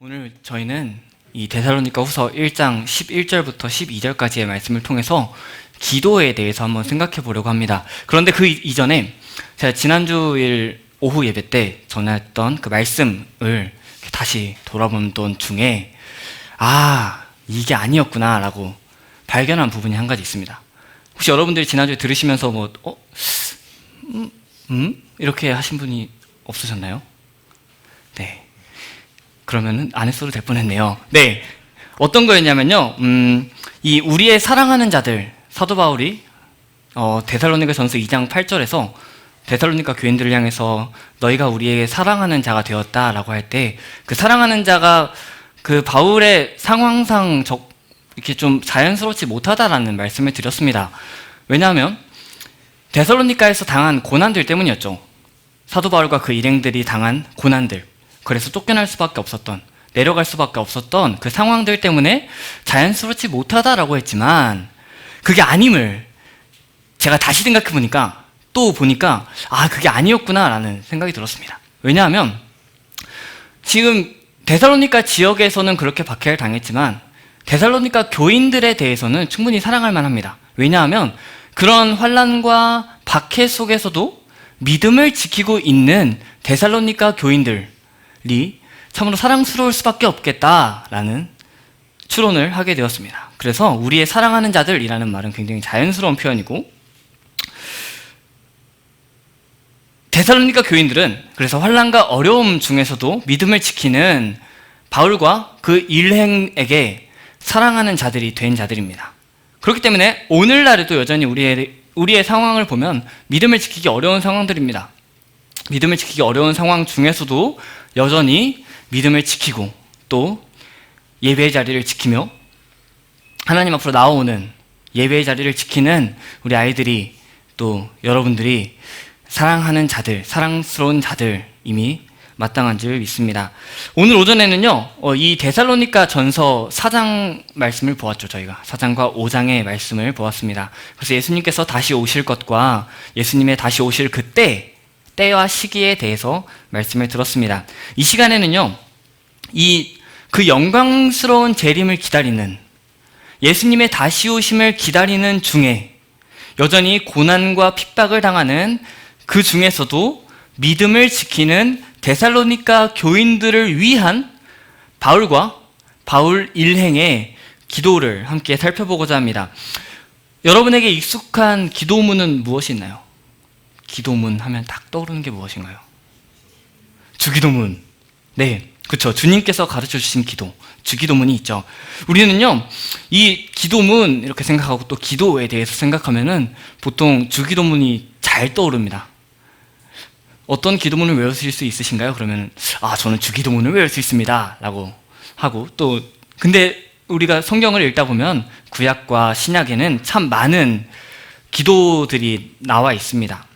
오늘 저희는 이 데살로니가 후서 1장 11절부터 12절까지의 말씀을 통해서 기도에 대해서 한번 생각해 보려고 합니다. 그런데 그 이전에 제가 지난주일 오후 예배 때 전했던 그 말씀을 다시 돌아보던 중에 이게 아니었구나 라고 발견한 부분이 한 가지 있습니다. 혹시 여러분들이 지난주에 들으시면서 이렇게 하신 분이 없으셨나요? 네. 그러면은 안 했어도 될 뻔했네요. 네, 어떤 거였냐면요. 이 우리의 사랑하는 자들, 사도 바울이 데살로니가 전서 2장 8절에서 데살로니가 교인들을 향해서 너희가 우리의 사랑하는 자가 되었다라고 할 때 그 사랑하는 자가 그 바울의 상황상 이렇게 좀 자연스럽지 못하다라는 말씀을 드렸습니다. 왜냐하면 데살로니가에서 당한 고난들 때문이었죠. 사도 바울과 그 일행들이 당한 고난들. 그래서 쫓겨날 수밖에 없었던, 내려갈 수밖에 없었던 그 상황들 때문에 자연스럽지 못하다라고 했지만 그게 아님을 제가 다시 생각해 보니까 그게 아니었구나 라는 생각이 들었습니다. 왜냐하면 지금 데살로니가 지역에서는 그렇게 박해를 당했지만 데살로니가 교인들에 대해서는 충분히 사랑할 만합니다. 왜냐하면 그런 환난과 박해 속에서도 믿음을 지키고 있는 데살로니가 교인들 참으로 사랑스러울 수밖에 없겠다라는 추론을 하게 되었습니다. 그래서 우리의 사랑하는 자들이라는 말은 굉장히 자연스러운 표현이고, 데살로니가 교인들은 그래서 환난과 어려움 중에서도 믿음을 지키는 바울과 그 일행에게 사랑하는 자들이 된 자들입니다. 그렇기 때문에 오늘날에도 여전히 우리의 상황을 보면 믿음을 지키기 어려운 상황들입니다. 믿음을 지키기 어려운 상황 중에서도 여전히 믿음을 지키고 또 예배의 자리를 지키며 하나님 앞으로 나오는 예배의 자리를 지키는 우리 아이들이, 또 여러분들이 사랑하는 자들, 사랑스러운 자들임이 마땅한 줄 믿습니다. 오늘 오전에는요, 이 데살로니가 전서 4장 말씀을 보았죠. 저희가 4장과 5장의 말씀을 보았습니다. 그래서 예수님께서 다시 오실 것과 예수님의 다시 오실 때와 시기에 대해서 말씀을 들었습니다. 이 시간에는요, 그 영광스러운 재림을 기다리는, 예수님의 다시 오심을 기다리는 중에 여전히 고난과 핍박을 당하는 그 중에서도 믿음을 지키는 데살로니가 교인들을 위한 바울과 바울 일행의 기도를 함께 살펴보고자 합니다. 여러분에게 익숙한 기도문은 무엇이 있나요? 기도문 하면 딱 떠오르는 게 무엇인가요? 주기도문. 네, 그렇죠. 주님께서 가르쳐 주신 기도, 주기도문이 있죠. 우리는요, 이 기도문 이렇게 생각하고 또 기도에 대해서 생각하면은 보통 주기도문이 잘 떠오릅니다. 어떤 기도문을 외우실 수 있으신가요? 그러면 저는 주기도문을 외울 수 있습니다 라고 하고, 또 근데 우리가 성경을 읽다 보면 구약과 신약에는 참 많은 기도들이 나와 있습니다.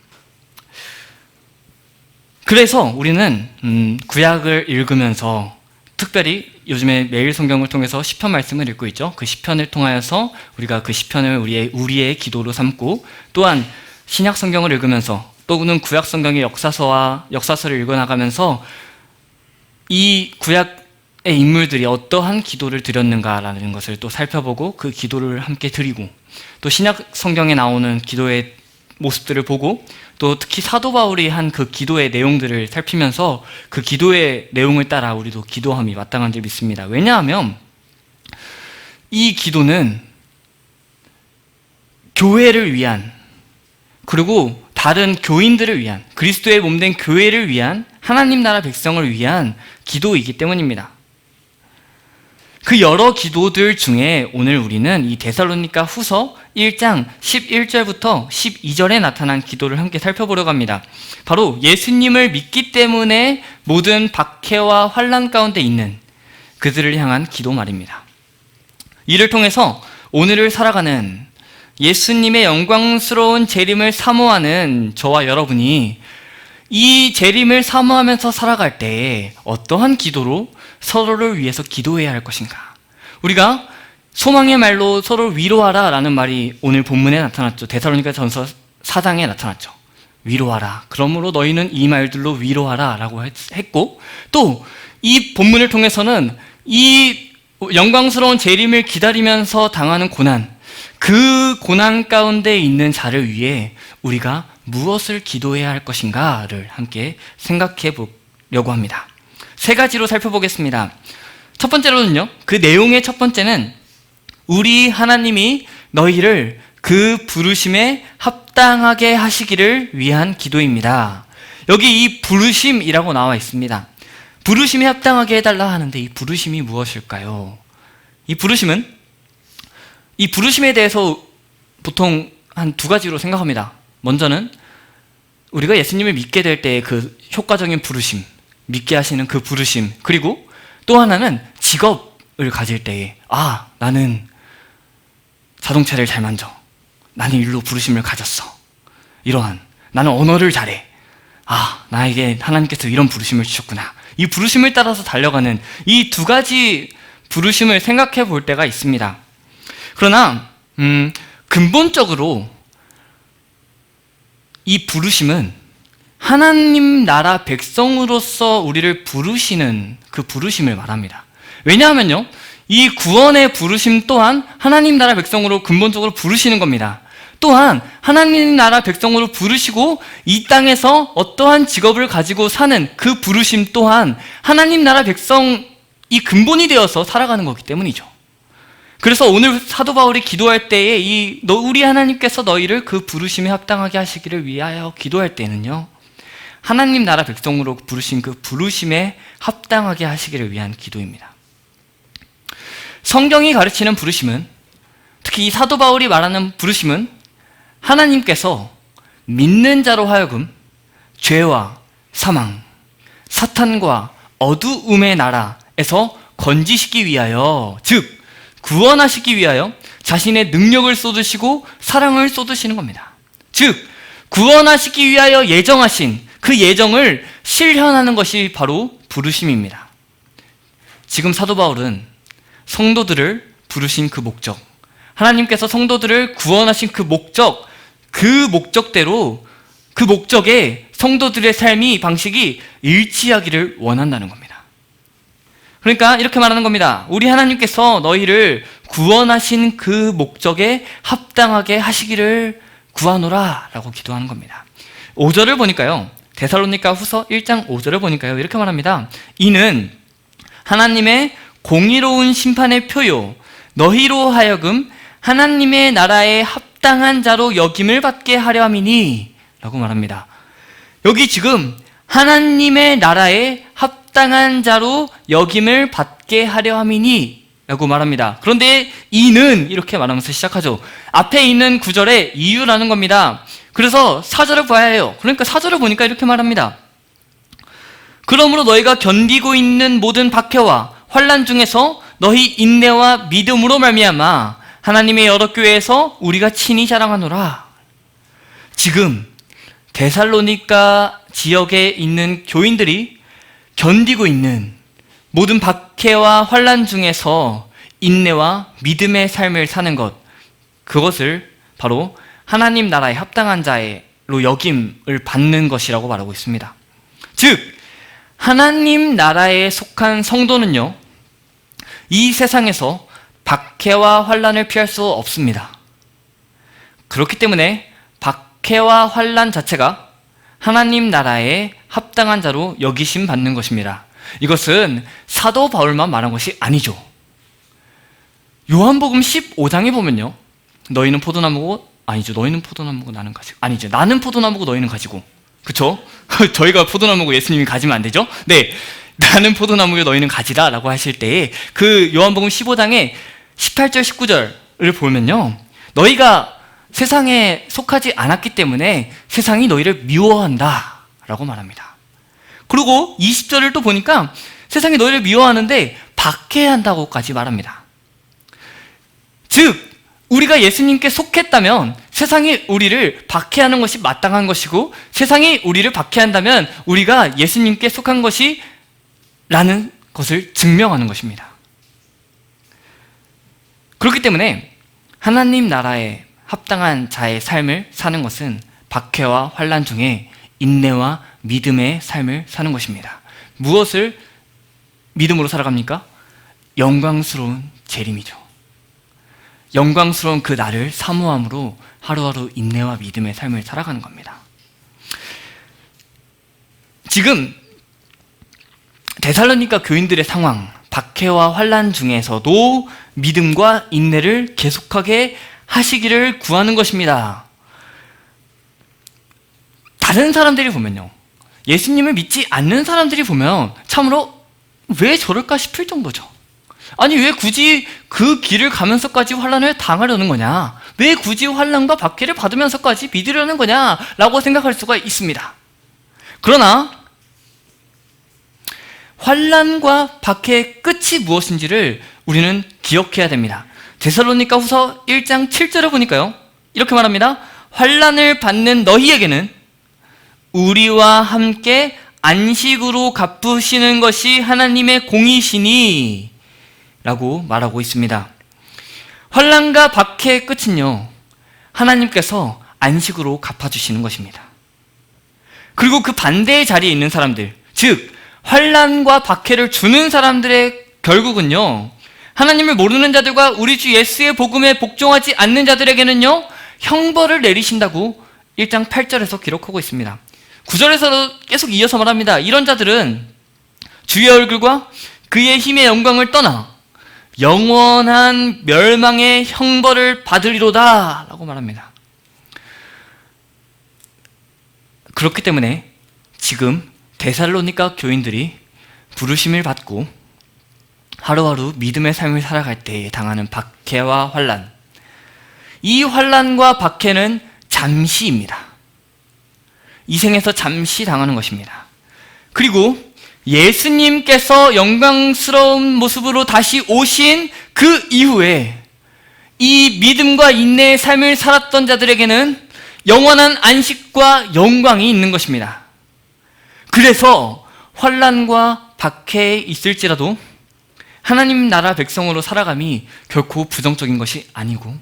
그래서 우리는 구약을 읽으면서, 특별히 요즘에 매일 성경을 통해서 시편 말씀을 읽고 있죠. 그 시편을 통하여서 우리가 그 시편을 우리의 기도로 삼고, 또한 신약 성경을 읽으면서, 또는 구약 성경의 역사서를 읽어나가면서 이 구약의 인물들이 어떠한 기도를 드렸는가라는 것을 또 살펴보고 그 기도를 함께 드리고, 또 신약 성경에 나오는 기도의 모습들을 보고, 또 특히 사도 바울이 한 그 기도의 내용들을 살피면서 그 기도의 내용을 따라 우리도 기도함이 마땅한 줄 믿습니다. 왜냐하면 이 기도는 교회를 위한, 그리고 다른 교인들을 위한, 그리스도의 몸된 교회를 위한, 하나님 나라 백성을 위한 기도이기 때문입니다. 그 여러 기도들 중에 오늘 우리는 이 데살로니가 후서 1장 11절부터 12절에 나타난 기도를 함께 살펴보려고 합니다. 바로 예수님을 믿기 때문에 모든 박해와 환난 가운데 있는 그들을 향한 기도 말입니다. 이를 통해서 오늘을 살아가는 예수님의 영광스러운 재림을 사모하는 저와 여러분이 이 재림을 사모하면서 살아갈 때 어떠한 기도로 서로를 위해서 기도해야 할 것인가? 우리가 소망의 말로 서로를 위로하라 라는 말이 오늘 본문에 나타났죠. 데살로니가 전서 4장에 나타났죠. 위로하라. 그러므로 너희는 이 말들로 위로하라 라고 했고, 또 이 본문을 통해서는 이 영광스러운 재림을 기다리면서 당하는 고난, 그 고난 가운데 있는 자를 위해 우리가 무엇을 기도해야 할 것인가를 함께 생각해 보려고 합니다. 세 가지로 살펴보겠습니다. 첫 번째로는요, 그 내용의 첫 번째는 우리 하나님이 너희를 그 부르심에 합당하게 하시기를 위한 기도입니다. 여기 이 부르심이라고 나와 있습니다. 부르심에 합당하게 해달라 하는데 이 부르심이 무엇일까요? 이 부르심에 대해서 보통 한 두 가지로 생각합니다. 먼저는 우리가 예수님을 믿게 될 때의 그 효과적인 부르심, 믿게 하시는 그 부르심, 그리고 또 하나는 직업을 가질 때에 나는 자동차를 잘 만져, 나는 일로 부르심을 가졌어, 이러한 나는 언어를 잘해, 나에게 하나님께서 이런 부르심을 주셨구나, 이 부르심을 따라서 달려가는 이 두 가지 부르심을 생각해 볼 때가 있습니다. 그러나 근본적으로 이 부르심은 하나님 나라 백성으로서 우리를 부르시는 그 부르심을 말합니다. 왜냐하면요, 이 구원의 부르심 또한 하나님 나라 백성으로 근본적으로 부르시는 겁니다. 또한 하나님 나라 백성으로 부르시고 이 땅에서 어떠한 직업을 가지고 사는 그 부르심 또한 하나님 나라 백성이 근본이 되어서 살아가는 거기 때문이죠. 그래서 오늘 사도 바울이 기도할 때에 우리 하나님께서 너희를 그 부르심에 합당하게 하시기를 위하여 기도할 때는요, 하나님 나라 백성으로 부르신 그 부르심에 합당하게 하시기를 위한 기도입니다. 성경이 가르치는 부르심은, 특히 이 사도 바울이 말하는 부르심은 하나님께서 믿는 자로 하여금 죄와 사망, 사탄과 어두움의 나라에서 건지시기 위하여, 즉 구원하시기 위하여 자신의 능력을 쏟으시고 사랑을 쏟으시는 겁니다. 즉 구원하시기 위하여 예정하신 그 예정을 실현하는 것이 바로 부르심입니다. 지금 사도 바울은 성도들을 부르신 그 목적, 하나님께서 성도들을 구원하신 그 목적, 그 목적대로 그 목적에 성도들의 삶이 방식이 일치하기를 원한다는 겁니다. 그러니까 이렇게 말하는 겁니다. 우리 하나님께서 너희를 구원하신 그 목적에 합당하게 하시기를 구하노라 라고 기도하는 겁니다. 5절을 보니까요, 데살로니가 후서 1장 5절을 보니까요, 이렇게 말합니다. 이는 하나님의 공의로운 심판의 표요, 너희로 하여금 하나님의 나라에 합당한 자로 여김을 받게 하려 함이니 라고 말합니다. 여기 지금 하나님의 나라에 합당한 자로 여김을 받게 하려 함이니 라고 말합니다. 그런데 이는 이렇게 말하면서 시작하죠. 앞에 있는 구절에 이유라는 겁니다. 그래서 4절을 봐야 해요. 그러니까 4절을 보니까 이렇게 말합니다. 그러므로 너희가 견디고 있는 모든 박해와 환난 중에서 너희 인내와 믿음으로 말미암아 하나님의 여러 교회에서 우리가 친히 자랑하노라. 지금 데살로니가 지역에 있는 교인들이 견디고 있는 모든 박해와 환난 중에서 인내와 믿음의 삶을 사는 것, 그것을 바로 하나님 나라에 합당한 자로 여김을 받는 것이라고 말하고 있습니다. 즉 하나님 나라에 속한 성도는요, 이 세상에서 박해와 환난을 피할 수 없습니다. 그렇기 때문에 박해와 환난 자체가 하나님 나라에 합당한 자로 여기심 받는 것입니다. 이것은 사도 바울만 말한 것이 아니죠. 요한복음 15장에 보면요, 너희는 포도나무고, 아니죠, 너희는 포도나무고 나는 가지고, 아니죠, 나는 포도나무고 너희는 가지고, 그쵸? 저희가 포도나무고 예수님이 가지면 안 되죠? 네, 나는 포도나무고 너희는 가지라 라고 하실 때에 그 요한복음 15장에 18절 19절을 보면요, 너희가 세상에 속하지 않았기 때문에 세상이 너희를 미워한다 라고 말합니다. 그리고 20절을 또 보니까 세상이 너희를 미워하는데 박해한다고까지 말합니다. 즉 우리가 예수님께 속했다면 세상이 우리를 박해하는 것이 마땅한 것이고, 세상이 우리를 박해한다면 우리가 예수님께 속한 것이 라는 것을 증명하는 것입니다. 그렇기 때문에 하나님 나라에 합당한 자의 삶을 사는 것은 박해와 환난 중에 인내와 믿음의 삶을 사는 것입니다. 무엇을 믿음으로 살아갑니까? 영광스러운 재림이죠. 영광스러운 그 날을 사모함으로 하루하루 인내와 믿음의 삶을 살아가는 겁니다. 지금 데살로니가 교인들의 상황, 박해와 환난 중에서도 믿음과 인내를 계속하게 하시기를 구하는 것입니다. 다른 사람들이 보면요, 예수님을 믿지 않는 사람들이 보면 참으로 왜 저럴까 싶을 정도죠. 아니, 왜 굳이 그 길을 가면서까지 환난을 당하려는 거냐? 왜 굳이 환난과 박해를 받으면서까지 믿으려는 거냐? 라고 생각할 수가 있습니다. 그러나 환난과 박해의 끝이 무엇인지를 우리는 기억해야 됩니다. 데살로니가 후서 1장 7절을 보니까요, 이렇게 말합니다. 환난을 받는 너희에게는 우리와 함께 안식으로 갚으시는 것이 하나님의 공이시니 라고 말하고 있습니다. 환난과 박해의 끝은요, 하나님께서 안식으로 갚아주시는 것입니다. 그리고 그 반대의 자리에 있는 사람들, 즉 환난과 박해를 주는 사람들의 결국은요, 하나님을 모르는 자들과 우리 주 예수의 복음에 복종하지 않는 자들에게는요, 형벌을 내리신다고 1장 8절에서 기록하고 있습니다. 9절에서도 계속 이어서 말합니다. 이런 자들은 주의 얼굴과 그의 힘의 영광을 떠나 영원한 멸망의 형벌을 받으리로다 라고 말합니다. 그렇기 때문에 지금 데살로니가 교인들이 부르심을 받고 하루하루 믿음의 삶을 살아갈 때에 당하는 박해와 환난, 이 환난과 박해는 잠시입니다. 이 생에서 잠시 당하는 것입니다. 그리고 예수님께서 영광스러운 모습으로 다시 오신 그 이후에 이 믿음과 인내의 삶을 살았던 자들에게는 영원한 안식과 영광이 있는 것입니다. 그래서 환난과 박해에 있을지라도 하나님 나라 백성으로 살아감이 결코 부정적인 것이 아니고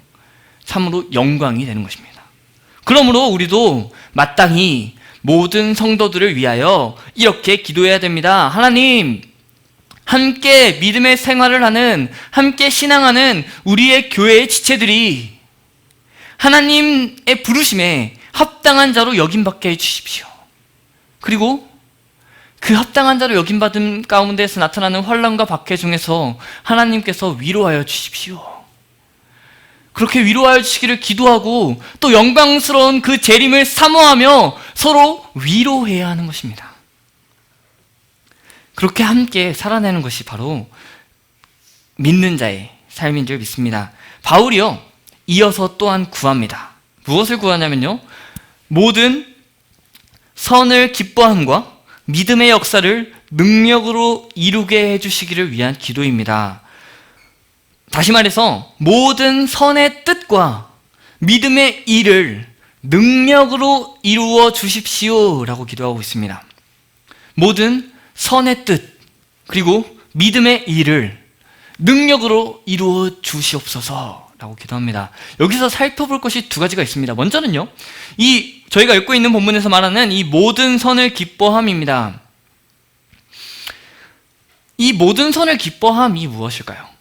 참으로 영광이 되는 것입니다. 그러므로 우리도 마땅히 모든 성도들을 위하여 이렇게 기도해야 됩니다. 하나님, 함께 믿음의 생활을 하는, 함께 신앙하는 우리의 교회의 지체들이 하나님의 부르심에 합당한 자로 여김받게 해주십시오. 그리고 그 합당한 자로 여김받은 가운데서 나타나는 환난과 박해 중에서 하나님께서 위로하여 주십시오. 그렇게 위로하여 주시기를 기도하고 또 영광스러운 그 재림을 사모하며 서로 위로해야 하는 것입니다. 그렇게 함께 살아내는 것이 바로 믿는 자의 삶인 줄 믿습니다. 바울이요, 이어서 또한 구합니다. 무엇을 구하냐면요, 모든 선을 기뻐함과 믿음의 역사를 능력으로 이루게 해주시기를 위한 기도입니다. 다시 말해서 모든 선의 뜻과 믿음의 일을 능력으로 이루어 주십시오 라고 기도하고 있습니다. 모든 선의 뜻 그리고 믿음의 일을 능력으로 이루어 주시옵소서 라고 기도합니다. 여기서 살펴볼 것이 두 가지가 있습니다. 먼저는요, 이 저희가 읽고 있는 본문에서 말하는 이 모든 선을 기뻐함입니다. 이 모든 선을 기뻐함이 무엇일까요?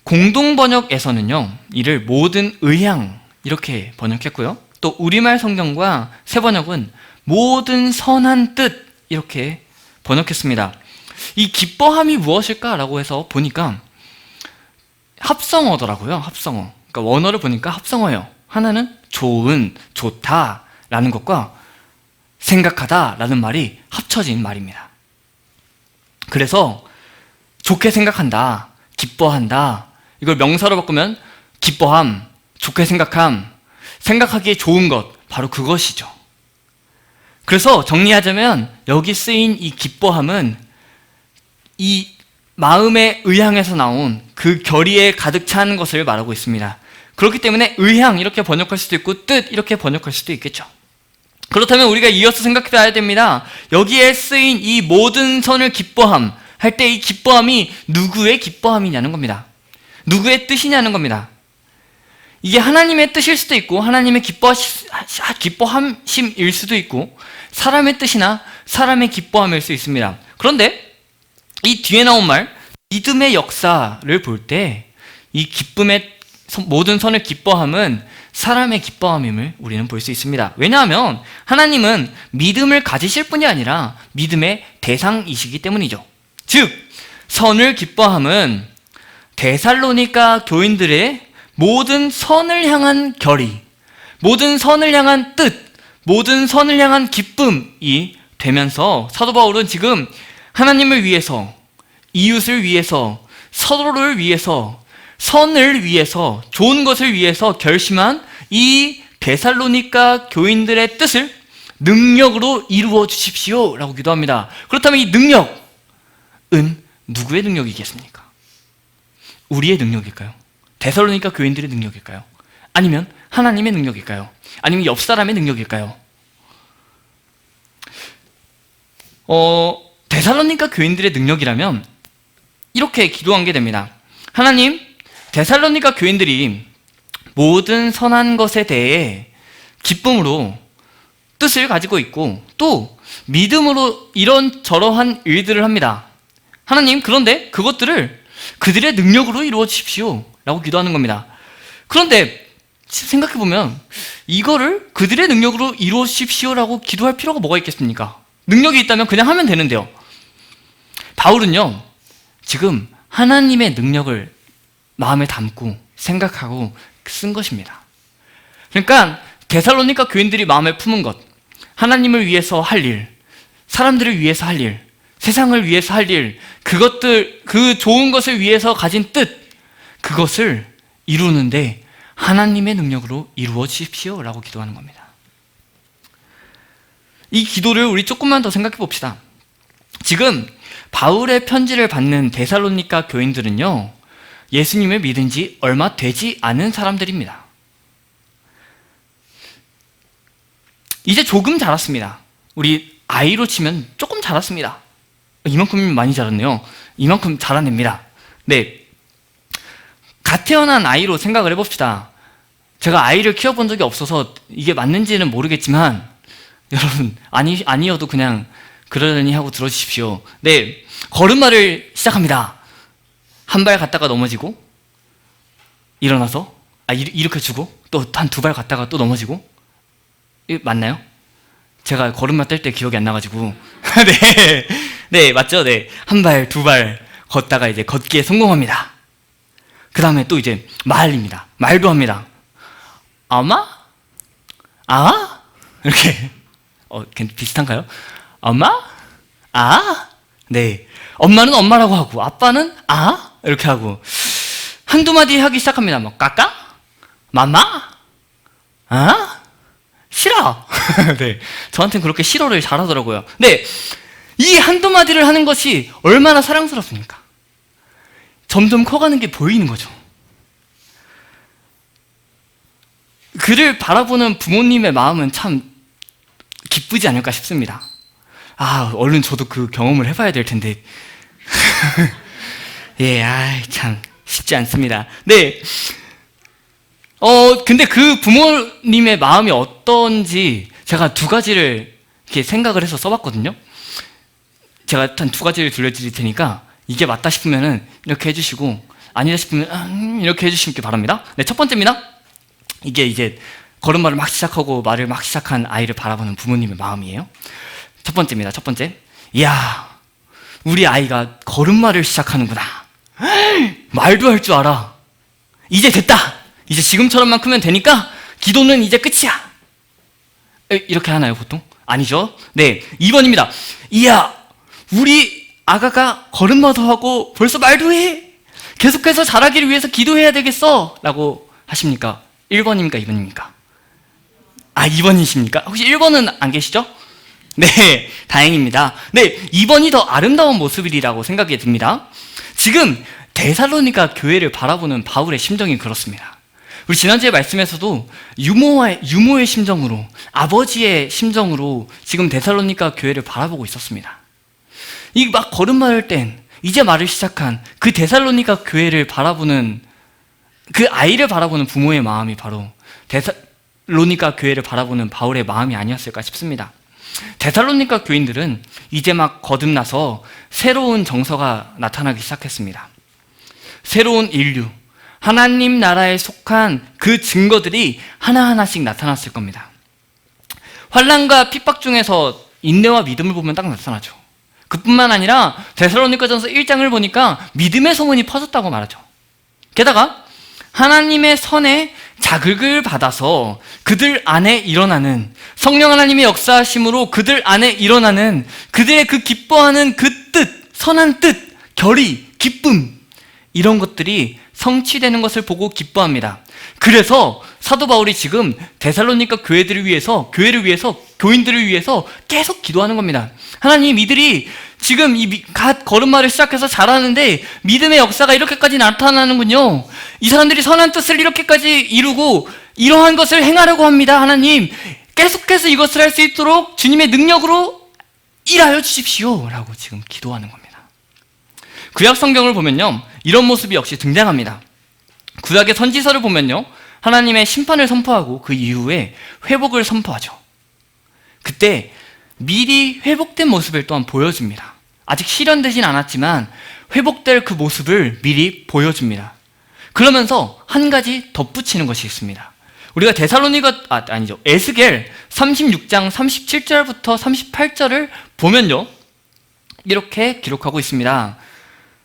공동 번역에서는요, 이를 모든 의향 이렇게 번역했고요. 또 우리말 성경과 새 번역은 모든 선한 뜻 이렇게 번역했습니다. 이 기뻐함이 무엇일까라고 해서 보니까 합성어더라고요. 합성어. 그러니까 원어를 보니까 합성어예요. 하나는 좋은, 좋다라는 것과 생각하다라는 말이 합쳐진 말입니다. 그래서 좋게 생각한다, 기뻐한다, 이걸 명사로 바꾸면 기뻐함, 좋게 생각함, 생각하기에 좋은 것, 바로 그것이죠. 그래서 정리하자면 여기 쓰인 이 기뻐함은 이 마음의 의향에서 나온 그 결의에 가득 찬 것을 말하고 있습니다. 그렇기 때문에 의향 이렇게 번역할 수도 있고 뜻 이렇게 번역할 수도 있겠죠. 그렇다면 우리가 이어서 생각해야 됩니다. 여기에 쓰인 이 모든 선을 기뻐함 할 때 이 기뻐함이 누구의 기뻐함이냐는 겁니다. 누구의 뜻이냐는 겁니다. 이게 하나님의 뜻일 수도 있고 하나님의 기뻐하심일 수도 있고 사람의 뜻이나 사람의 기뻐함일 수 있습니다. 그런데 이 뒤에 나온 말, 믿음의 역사를 볼 때 이 기쁨의 모든 선을 기뻐함은 사람의 기뻐함임을 우리는 볼 수 있습니다. 왜냐하면 하나님은 믿음을 가지실 뿐이 아니라 믿음의 대상이시기 때문이죠. 즉, 선을 기뻐함은 데살로니가 교인들의 모든 선을 향한 결의, 모든 선을 향한 뜻, 모든 선을 향한 기쁨이 되면서 사도 바울은 지금 하나님을 위해서, 이웃을 위해서, 서로를 위해서, 선을 위해서, 좋은 것을 위해서 결심한 이 데살로니가 교인들의 뜻을 능력으로 이루어 주십시오 라고 기도합니다. 그렇다면 이 능력은 누구의 능력이겠습니까? 우리의 능력일까요? 데살로니가 교인들의 능력일까요? 아니면 하나님의 능력일까요? 아니면 옆 사람의 능력일까요? 데살로니가 교인들의 능력이라면 이렇게 기도한 게 됩니다. 하나님, 데살로니가 교인들이 모든 선한 것에 대해 기쁨으로 뜻을 가지고 있고 또 믿음으로 이런저러한 일들을 합니다. 하나님, 그런데 그것들을 그들의 능력으로 이루어 주십시오 라고 기도하는 겁니다. 그런데 생각해보면 이거를 그들의 능력으로 이루어 주십시오 라고 기도할 필요가 뭐가 있겠습니까? 능력이 있다면 그냥 하면 되는데요. 바울은요, 지금 하나님의 능력을 마음에 담고 생각하고 쓴 것입니다. 그러니까 데살로니가 교인들이 마음에 품은 것, 하나님을 위해서 할 일, 사람들을 위해서 할 일, 세상을 위해서 할 일, 그것들, 그 좋은 것을 위해서 가진 뜻, 그것을 이루는데 하나님의 능력으로 이루어 주십시오 라고 기도하는 겁니다. 이 기도를 우리 조금만 더 생각해 봅시다. 지금 바울의 편지를 받는 데살로니가 교인들은요, 예수님을 믿은 지 얼마 되지 않은 사람들입니다. 이제 조금 자랐습니다. 우리 아이로 치면 조금 자랐습니다. 이만큼 많이 자랐네요. 이만큼 자라냅니다. 네, 갓 태어난 아이로 생각을 해봅시다. 제가 아이를 키워본 적이 없어서 이게 맞는지는 모르겠지만 여러분, 아니어도 그냥 그러려니 하고 들어주십시오. 네, 걸음마를 시작합니다. 한 발 갔다가 넘어지고 일어나서 일으켜주고 또 한 두 발 갔다가 또 넘어지고. 맞나요? 제가 걸음마 뗄 때 기억이 안 나가지고 네, 네, 맞죠? 네, 한 발, 두 발 걷다가 이제 걷기에 성공합니다. 그 다음에 또 이제 말입니다. 말도 합니다. 엄마? 아? 이렇게 비슷한가요? 엄마? 아? 네, 엄마는 엄마라고 하고 아빠는 아? 이렇게 하고 한두 마디 하기 시작합니다. 뭐 까까? 맘마? 아? 싫어. 네, 저한테는 그렇게 싫어를 잘하더라고요. 네, 이 한두 마디를 하는 것이 얼마나 사랑스럽습니까? 점점 커가는 게 보이는 거죠. 그를 바라보는 부모님의 마음은 참 기쁘지 않을까 싶습니다. 아, 얼른 저도 그 경험을 해봐야 될 텐데. 예, 참 쉽지 않습니다. 네, 근데 그 부모님의 마음이 어떤지 제가 두 가지를 이렇게 생각을 해서 써봤거든요. 제가 한 두 가지를 들려드릴 테니까 이게 맞다 싶으면은 이렇게 해주시고 아니다 싶으면 이렇게 해주시기 바랍니다. 네, 첫 번째입니다. 이게 이제 걸음마를 막 시작하고 말을 막 시작한 아이를 바라보는 부모님의 마음이에요. 첫 번째입니다. 첫 번째, 이야, 우리 아이가 걸음마를 시작하는구나. 말도 할 줄 알아. 이제 됐다. 이제 지금처럼만 크면 되니까 기도는 이제 끝이야. 이렇게 하나요, 보통? 아니죠. 네, 2번입니다. 이야, 우리 아가가 걸음마도 하고 벌써 말도 해. 계속해서 자라기를 위해서 기도해야 되겠어 라고 하십니까? 1번입니까? 2번입니까? 아, 2번이십니까? 혹시 1번은 안 계시죠? 네, 다행입니다. 네, 2번이 더 아름다운 모습이라고 생각이 듭니다. 지금 데살로니가 교회를 바라보는 바울의 심정이 그렇습니다. 우리 지난주에 말씀에서도 유모의 심정으로, 아버지의 심정으로 지금 데살로니가 교회를 바라보고 있었습니다. 이 막 걸음마를 땐 이제 말을 시작한 그 데살로니가 교회를 바라보는, 그 아이를 바라보는 부모의 마음이 바로 데살로니가 교회를 바라보는 바울의 마음이 아니었을까 싶습니다. 데살로니가 교인들은 이제 막 거듭나서 새로운 정서가 나타나기 시작했습니다. 새로운 인류, 하나님 나라에 속한 그 증거들이 하나하나씩 나타났을 겁니다. 환난과 핍박 중에서 인내와 믿음을 보면 딱 나타나죠. 그뿐만 아니라 데살로니가전서 1장을 보니까 믿음의 소문이 퍼졌다고 말하죠. 게다가 하나님의 선에 자극을 받아서 그들 안에 일어나는, 성령 하나님의 역사하심으로 그들 안에 일어나는 그들의 그 기뻐하는 그 뜻, 선한 뜻, 결의, 기쁨, 이런 것들이 성취되는 것을 보고 기뻐합니다. 그래서 사도 바울이 지금 데살로니가 교회를 위해서, 교인들을 위해서 계속 기도하는 겁니다. 하나님, 이들이 지금 갓 걸음마를 시작해서 잘하는데 믿음의 역사가 이렇게까지 나타나는군요. 이 사람들이 선한 뜻을 이렇게까지 이루고 이러한 것을 행하려고 합니다. 하나님, 계속해서 이것을 할 수 있도록 주님의 능력으로 일하여 주십시오 라고 지금 기도하는 겁니다. 구약 성경을 보면요, 이런 모습이 역시 등장합니다. 구약의 선지서를 보면요, 하나님의 심판을 선포하고 그 이후에 회복을 선포하죠. 그때 미리 회복된 모습을 또한 보여줍니다. 아직 실현되진 않았지만 회복될 그 모습을 미리 보여줍니다. 그러면서 한 가지 덧붙이는 것이 있습니다. 우리가 에스겔 36장 37절부터 38절을 보면요, 이렇게 기록하고 있습니다.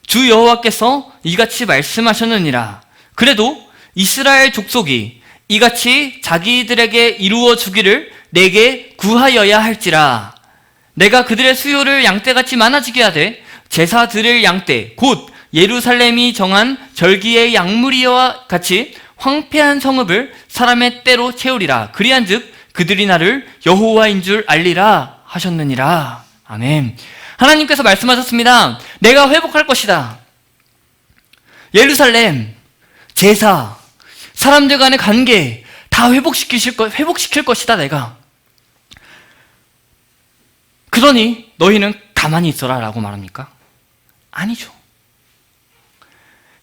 주 여호와께서 이같이 말씀하셨느니라. 그래도 이스라엘 족속이 이같이 자기들에게 이루어 주기를 내게 구하여야 할지라. 내가 그들의 수요를 양떼같이 많아지게 하되 제사 드릴 양떼 곧 예루살렘이 정한 절기의 양무리와 같이 황폐한 성읍을 사람의 때로 채우리라. 그리한즉 그들이 나를 여호와인 줄 알리라 하셨느니라. 아멘. 하나님께서 말씀하셨습니다. 내가 회복할 것이다. 예루살렘, 제사, 사람들 간의 관계 다 회복시킬 것이다 내가. 그러니 너희는 가만히 있어라 라고 말합니까? 아니죠.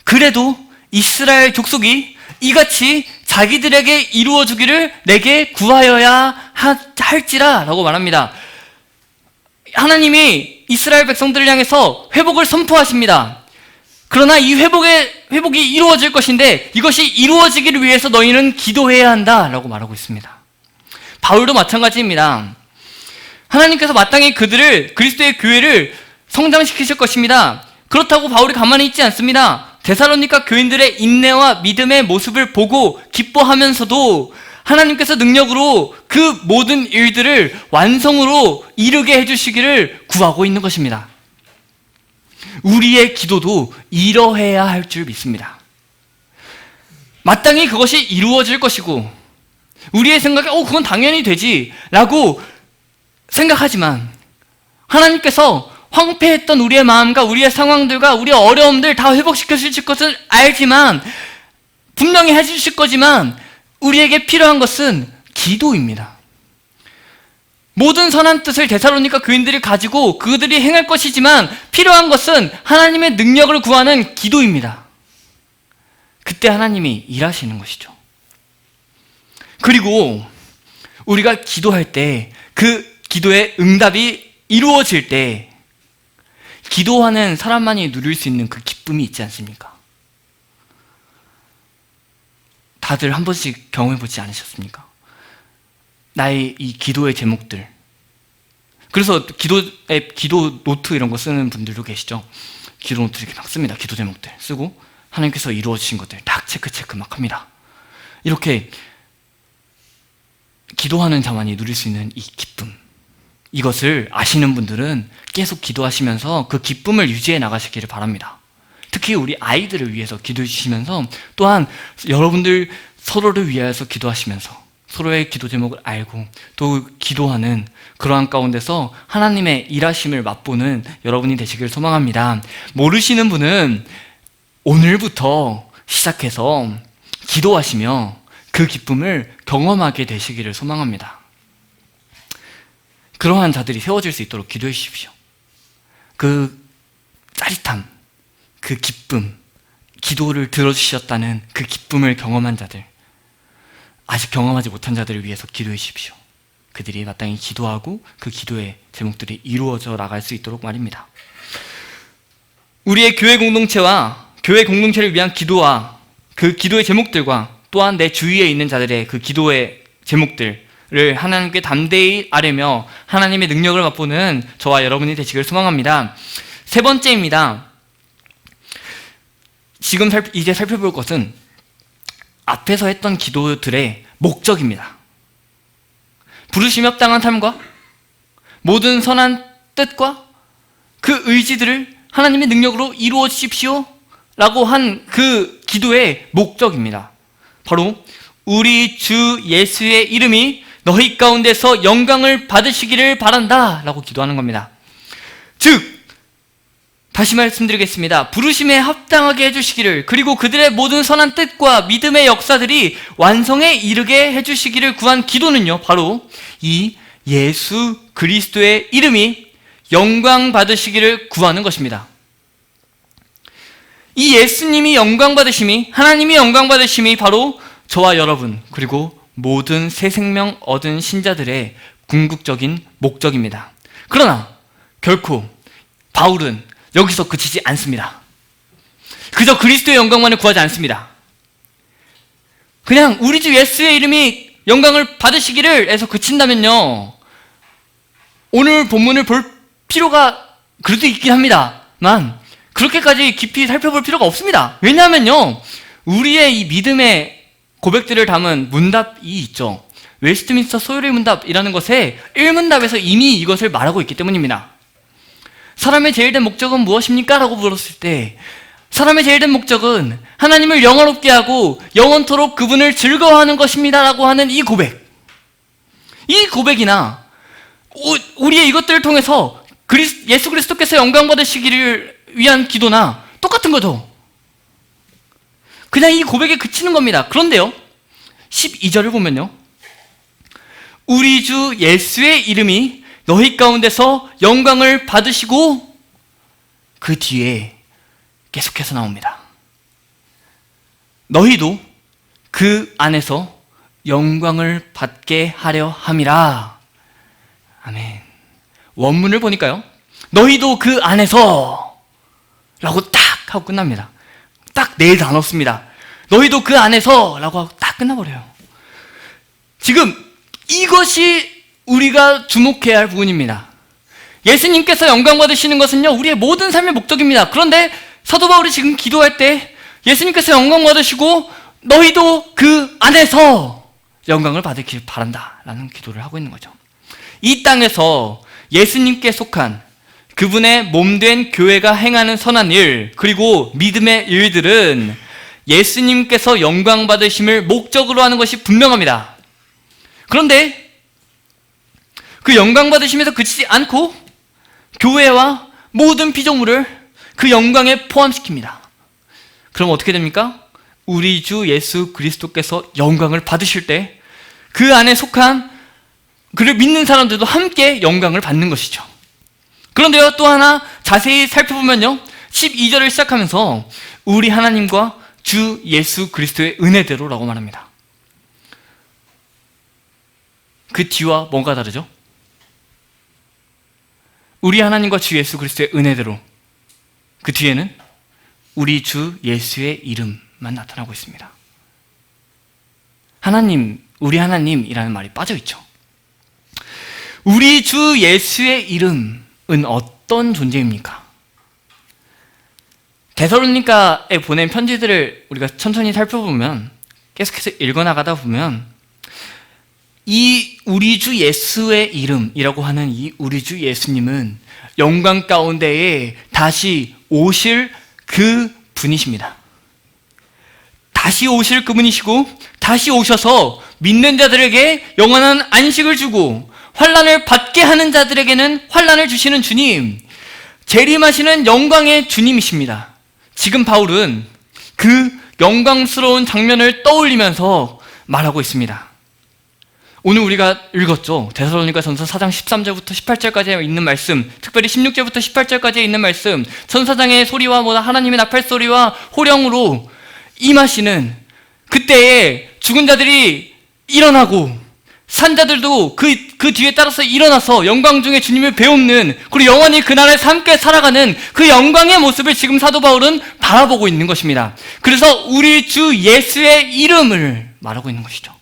그래도 이스라엘 족속이 이같이 자기들에게 이루어주기를 내게 구하여야 할지라 라고 말합니다. 하나님이 이스라엘 백성들을 향해서 회복을 선포하십니다. 그러나 이 회복이 이루어질 것인데 이것이 이루어지기를 위해서 너희는 기도해야 한다 라고 말하고 있습니다. 바울도 마찬가지입니다. 하나님께서 마땅히 그들을, 그리스도의 교회를 성장시키실 것입니다. 그렇다고 바울이 가만히 있지 않습니다. 데살로니가 교인들의 인내와 믿음의 모습을 보고 기뻐하면서도 하나님께서 능력으로 그 모든 일들을 완성으로 이루게 해주시기를 구하고 있는 것입니다. 우리의 기도도 이러해야 할 줄 믿습니다. 마땅히 그것이 이루어질 것이고 우리의 생각에 그건 당연히 되지 라고 생각하지만 하나님께서 황폐했던 우리의 마음과 우리의 상황들과 우리의 어려움들 다 회복시켜 주실 것을 알지만, 분명히 해주실 거지만 우리에게 필요한 것은 기도입니다. 모든 선한 뜻을 데살로니가 교인들이 가지고 그들이 행할 것이지만 필요한 것은 하나님의 능력을 구하는 기도입니다. 그때 하나님이 일하시는 것이죠. 그리고 우리가 기도할 때 그 기도의 응답이 이루어질 때 기도하는 사람만이 누릴 수 있는 그 기쁨이 있지 않습니까? 다들 한 번씩 경험해보지 않으셨습니까? 나의 이 기도의 제목들. 그래서 기도 노트 이런 거 쓰는 분들도 계시죠? 기도 노트 이렇게 막 씁니다. 기도 제목들 쓰고 하나님께서 이루어주신 것들 딱 체크 막 합니다. 이렇게 기도하는 자만이 누릴 수 있는 이 기쁨, 이것을 아시는 분들은 계속 기도하시면서 그 기쁨을 유지해 나가시기를 바랍니다. 특히 우리 아이들을 위해서 기도해 주시면서 또한 여러분들 서로를 위하여서 기도하시면서 서로의 기도 제목을 알고 또 기도하는 그러한 가운데서 하나님의 일하심을 맛보는 여러분이 되시길 소망합니다. 모르시는 분은 오늘부터 시작해서 기도하시며 그 기쁨을 경험하게 되시기를 소망합니다. 그러한 자들이 세워질 수 있도록 기도해 주십시오. 그 짜릿함, 그 기쁨, 기도를 들어주셨다는 그 기쁨을 경험한 자들, 아직 경험하지 못한 자들을 위해서 기도해 주십시오. 그들이 마땅히 기도하고 그 기도의 제목들이 이루어져 나갈 수 있도록 말입니다. 우리의 교회 공동체와 교회 공동체를 위한 기도와 그 기도의 제목들과 또한 내 주위에 있는 자들의 그 기도의 제목들을 하나님께 담대히 아뢰며 하나님의 능력을 맛보는 저와 여러분이 되시길 소망합니다. 세 번째입니다. 지금 이제 살펴볼 것은 앞에서 했던 기도들의 목적입니다. 부르심에 합당한 삶과 모든 선한 뜻과 그 의지들을 하나님의 능력으로 이루어 주십시오 라고 한 그 기도의 목적입니다. 바로 우리 주 예수의 이름이 너희 가운데서 영광을 받으시기를 바란다 라고 기도하는 겁니다. 즉 다시 말씀드리겠습니다. 부르심에 합당하게 해주시기를, 그리고 그들의 모든 선한 뜻과 믿음의 역사들이 완성에 이르게 해주시기를 구한 기도는요, 바로 이 예수 그리스도의 이름이 영광 받으시기를 구하는 것입니다. 이 예수님이 영광 받으심이, 하나님이 영광 받으심이 바로 저와 여러분, 그리고 모든 새 생명 얻은 신자들의 궁극적인 목적입니다. 그러나 결코 바울은 여기서 그치지 않습니다. 그저 그리스도의 영광만을 구하지 않습니다. 그냥 우리 주 예수의 이름이 영광을 받으시기를 해서 그친다면요, 오늘 본문을 볼 필요가 그래도 있긴 합니다만 그렇게까지 깊이 살펴볼 필요가 없습니다. 왜냐하면요, 우리의 이 믿음의 고백들을 담은 문답이 있죠. 웨스트민스터 소요리 문답이라는 것에 1문답에서 이미 이것을 말하고 있기 때문입니다. 사람의 제일된 목적은 무엇입니까? 라고 물었을 때 사람의 제일된 목적은 하나님을 영화롭게 하고 영원토록 그분을 즐거워하는 것입니다 라고 하는 이 고백, 이 고백이나 우리의 이것들을 통해서 예수 그리스도께서 영광 받으시기를 위한 기도나 똑같은 거죠. 그냥 이 고백에 그치는 겁니다. 그런데요, 12절을 보면요, 우리 주 예수의 이름이 너희 가운데서 영광을 받으시고, 그 뒤에 계속해서 나옵니다. 너희도 그 안에서 영광을 받게 하려 함이라. 아멘. 원문을 보니까요, 너희도 그 안에서 라고 딱 하고 끝납니다. 딱 네 단어 씁니다. 너희도 그 안에서 라고 하고 딱 끝나버려요. 지금 이것이 우리가 주목해야 할 부분입니다. 예수님께서 영광 받으시는 것은요, 우리의 모든 삶의 목적입니다. 그런데 사도 바울이 지금 기도할 때 예수님께서 영광 받으시고 너희도 그 안에서 영광을 받으길 바란다 라는 기도를 하고 있는 거죠. 이 땅에서 예수님께 속한 그분의 몸된 교회가 행하는 선한 일, 그리고 믿음의 일들은 예수님께서 영광 받으심을 목적으로 하는 것이 분명합니다. 그런데 그 영광 받으심에서 그치지 않고 교회와 모든 피조물을 그 영광에 포함시킵니다. 그럼 어떻게 됩니까? 우리 주 예수 그리스도께서 영광을 받으실 때 그 안에 속한 그를 믿는 사람들도 함께 영광을 받는 것이죠. 그런데요, 또 하나 자세히 살펴보면요, 12절을 시작하면서 우리 하나님과 주 예수 그리스도의 은혜대로라고 말합니다. 그 뒤와 뭐가 다르죠? 우리 하나님과 주 예수 그리스도의 은혜대로, 그 뒤에는 우리 주 예수의 이름만 나타나고 있습니다. 하나님, 우리 하나님이라는 말이 빠져있죠. 우리 주 예수의 이름은 어떤 존재입니까? 데살로니가에 보낸 편지들을 우리가 천천히 살펴보면, 계속해서 읽어나가다 보면 이 우리 주 예수의 이름이라고 하는 이 우리 주 예수님은 영광 가운데에 다시 오실 그 분이십니다. 다시 오실 그분이시고, 다시 오셔서 믿는 자들에게 영원한 안식을 주고 환난을 받게 하는 자들에게는 환난을 주시는 주님, 재림하시는 영광의 주님이십니다. 지금 바울은 그 영광스러운 장면을 떠올리면서 말하고 있습니다. 오늘 우리가 읽었죠. 데살로니가전서 4장 13절부터 18절까지 있는 말씀, 특별히 16절부터 18절까지 있는 말씀, 천사장의 소리와 하나님의 나팔 소리와 호령으로 임하시는 그때에 죽은 자들이 일어나고 산자들도 그 뒤에 따라서 일어나서 영광 중에 주님을 배웁는, 그리고 영원히 그 나라에서 함께 살아가는 그 영광의 모습을 지금 사도 바울은 바라보고 있는 것입니다. 그래서 우리 주 예수의 이름을 말하고 있는 것이죠.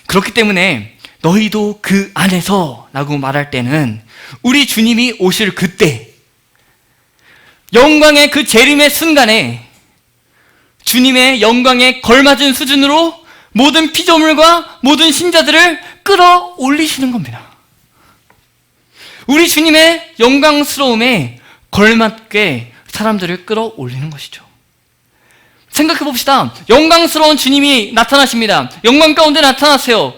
그렇기 때문에 너희도 그 안에서 라고 말할 때는 우리 주님이 오실 그때 영광의 그 재림의 순간에 주님의 영광에 걸맞은 수준으로 모든 피조물과 모든 신자들을 끌어올리시는 겁니다. 우리 주님의 영광스러움에 걸맞게 사람들을 끌어올리는 것이죠. 생각해 봅시다. 영광스러운 주님이 나타나십니다. 영광 가운데 나타나세요.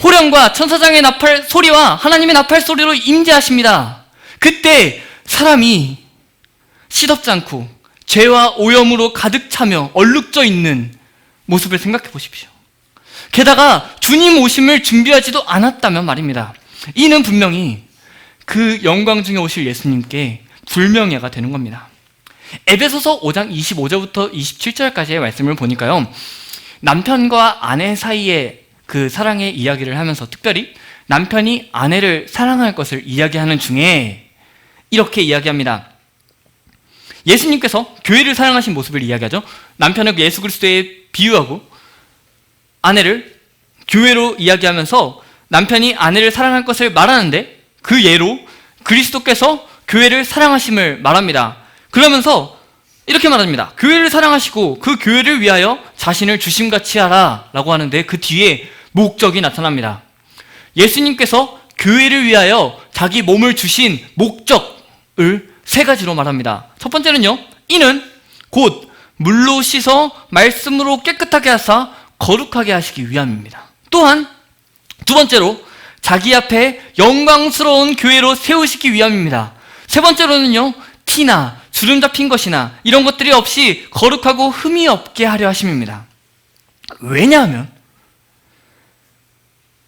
호령과 천사장의 나팔 소리와 하나님의 나팔 소리로 임재하십니다. 그때 사람이 시덥지 않고 죄와 오염으로 가득 차며 얼룩져 있는 모습을 생각해 보십시오. 게다가 주님 오심을 준비하지도 않았다면 말입니다. 이는 분명히 그 영광 중에 오실 예수님께 불명예가 되는 겁니다. 에베소서 5장 25절부터 27절까지의 말씀을 보니까요, 남편과 아내 사이의 그 사랑의 이야기를 하면서 특별히 남편이 아내를 사랑할 것을 이야기하는 중에 이렇게 이야기합니다. 예수님께서 교회를 사랑하신 모습을 이야기하죠. 남편을 예수 그리스도에 비유하고 아내를 교회로 이야기하면서 남편이 아내를 사랑할 것을 말하는데 그 예로 그리스도께서 교회를 사랑하심을 말합니다. 그러면서 이렇게 말합니다. 교회를 사랑하시고 그 교회를 위하여 자신을 주심같이 하라 라고 하는데 그 뒤에 목적이 나타납니다. 예수님께서 교회를 위하여 자기 몸을 주신 목적을 세 가지로 말합니다. 첫 번째는요, 이는 곧 물로 씻어 말씀으로 깨끗하게 하사 거룩하게 하시기 위함입니다. 또한 두 번째로 자기 앞에 영광스러운 교회로 세우시기 위함입니다. 세 번째로는요, 티나 주름 잡힌 것이나 이런 것들이 없이 거룩하고 흠이 없게 하려 하심입니다. 왜냐하면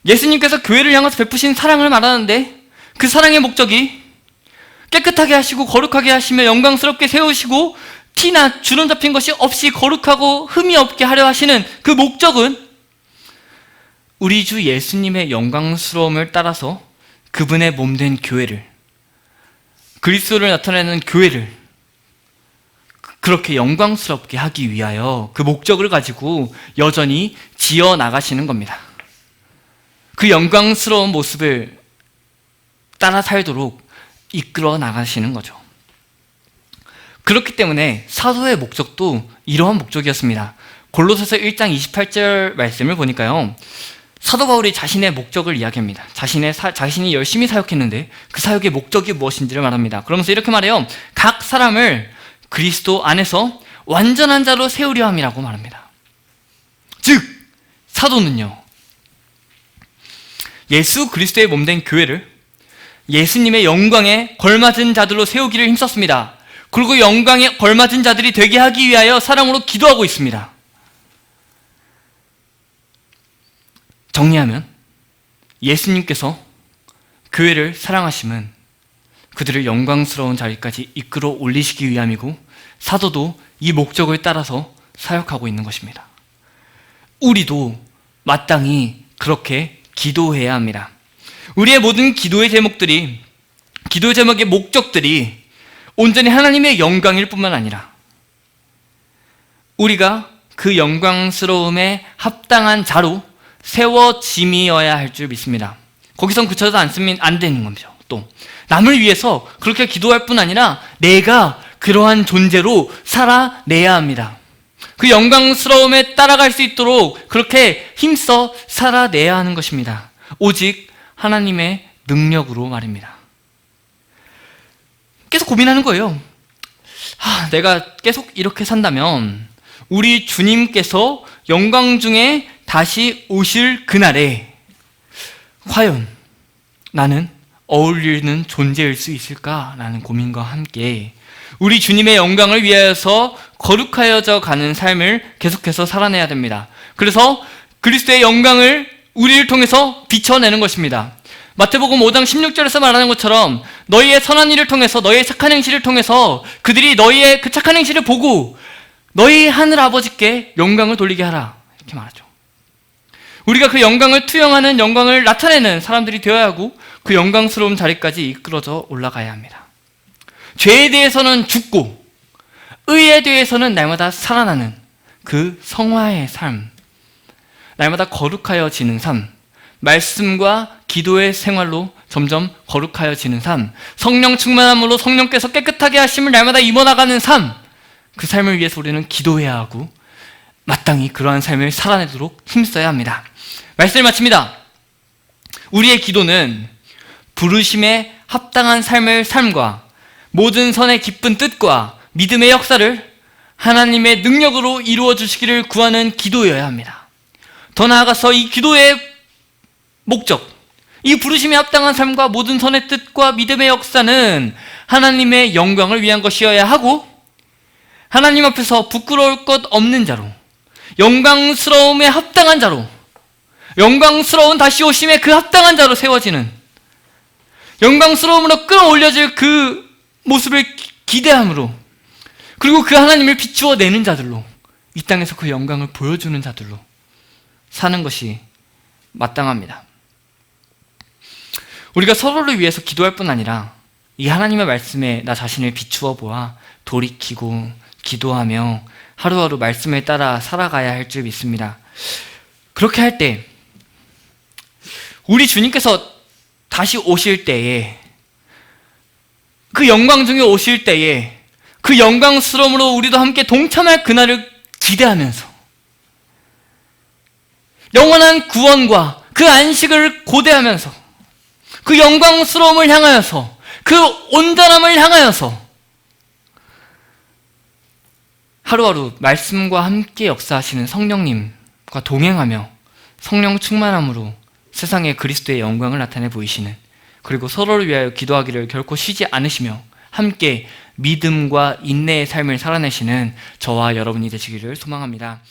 예수님께서 교회를 향해서 베푸신 사랑을 말하는데 그 사랑의 목적이 깨끗하게 하시고 거룩하게 하시며 영광스럽게 세우시고 티나 주름 잡힌 것이 없이 거룩하고 흠이 없게 하려 하시는 그 목적은 우리 주 예수님의 영광스러움을 따라서 그분의 몸된 교회를, 그리스도를 나타내는 교회를 그렇게 영광스럽게 하기 위하여 그 목적을 가지고 여전히 지어 나가시는 겁니다. 그 영광스러운 모습을 따라 살도록 이끌어 나가시는 거죠. 그렇기 때문에 사도의 목적도 이러한 목적이었습니다. 골로새서 1장 28절 말씀을 보니까요, 사도 바울이 자신의 목적을 이야기합니다. 자신이 열심히 사역했는데 그 사역의 목적이 무엇인지를 말합니다. 그러면서 이렇게 말해요. 각 사람을 그리스도 안에서 완전한 자로 세우려 함이라고 말합니다. 즉 사도는요, 예수 그리스도의 몸된 교회를 예수님의 영광에 걸맞은 자들로 세우기를 힘썼습니다. 그리고 영광에 걸맞은 자들이 되게 하기 위하여 사랑으로 기도하고 있습니다. 정리하면 예수님께서 교회를 사랑하심은 그들을 영광스러운 자리까지 이끌어 올리시기 위함이고 사도도 이 목적을 따라서 사역하고 있는 것입니다. 우리도 마땅히 그렇게 기도해야 합니다. 우리의 모든 기도의 제목의 목적들이 온전히 하나님의 영광일 뿐만 아니라 우리가 그 영광스러움에 합당한 자로 세워짐이어야 할 줄 믿습니다. 거기선 그쳐도 안 되는 겁니다. 또 남을 위해서 그렇게 기도할 뿐 아니라 내가 그러한 존재로 살아내야 합니다. 그 영광스러움에 따라갈 수 있도록 그렇게 힘써 살아내야 하는 것입니다. 오직 하나님의 능력으로 말입니다. 계속 고민하는 거예요. 내가 계속 이렇게 산다면 우리 주님께서 영광 중에 다시 오실 그날에 과연 나는 어울리는 존재일 수 있을까라는 고민과 함께 우리 주님의 영광을 위하여서 거룩하여져 가는 삶을 계속해서 살아내야 됩니다. 그래서 그리스도의 영광을 우리를 통해서 비춰내는 것입니다. 마태복음 5장 16절에서 말하는 것처럼 너희의 선한 일을 통해서, 너희의 착한 행실을 통해서 그들이 너희의 그 착한 행실을 보고 너희 하늘 아버지께 영광을 돌리게 하라, 이렇게 말하죠. 우리가 그 영광을 투영하는, 영광을 나타내는 사람들이 되어야 하고 그 영광스러운 자리까지 이끌어져 올라가야 합니다. 죄에 대해서는 죽고 의에 대해서는 날마다 살아나는 그 성화의 삶, 날마다 거룩하여지는 삶, 말씀과 기도의 생활로 점점 거룩하여지는 삶, 성령 충만함으로 성령께서 깨끗하게 하심을 날마다 입어나가는 삶, 그 삶을 위해서 우리는 기도해야 하고 마땅히 그러한 삶을 살아내도록 힘써야 합니다. 말씀을 마칩니다. 우리의 기도는 부르심에 합당한 삶을 삶과 모든 선의 기쁜 뜻과 믿음의 역사를 하나님의 능력으로 이루어 주시기를 구하는 기도여야 합니다. 더 나아가서 이 기도의 목적, 이 부르심에 합당한 삶과 모든 선의 뜻과 믿음의 역사는 하나님의 영광을 위한 것이어야 하고 하나님 앞에서 부끄러울 것 없는 자로, 영광스러움에 합당한 자로, 영광스러운 다시 오심에 그 합당한 자로 세워지는, 영광스러움으로 끌어올려질 그 모습을 기대함으로, 그리고 그 하나님을 비추어 내는 자들로, 이 땅에서 그 영광을 보여주는 자들로 사는 것이 마땅합니다. 우리가 서로를 위해서 기도할 뿐 아니라 이 하나님의 말씀에 나 자신을 비추어 보아 돌이키고 기도하며 하루하루 말씀을 따라 살아가야 할 줄 믿습니다. 그렇게 할 때 우리 주님께서 다시 오실 때에, 그 영광 중에 오실 때에 그 영광스러움으로 우리도 함께 동참할 그날을 기대하면서 영원한 구원과 그 안식을 고대하면서 그 영광스러움을 향하여서, 그 온전함을 향하여서 하루하루 말씀과 함께 역사하시는 성령님과 동행하며 성령 충만함으로 세상에 그리스도의 영광을 나타내 보이시는, 그리고 서로를 위하여 기도하기를 결코 쉬지 않으시며 함께 믿음과 인내의 삶을 살아내시는 저와 여러분이 되시기를 소망합니다.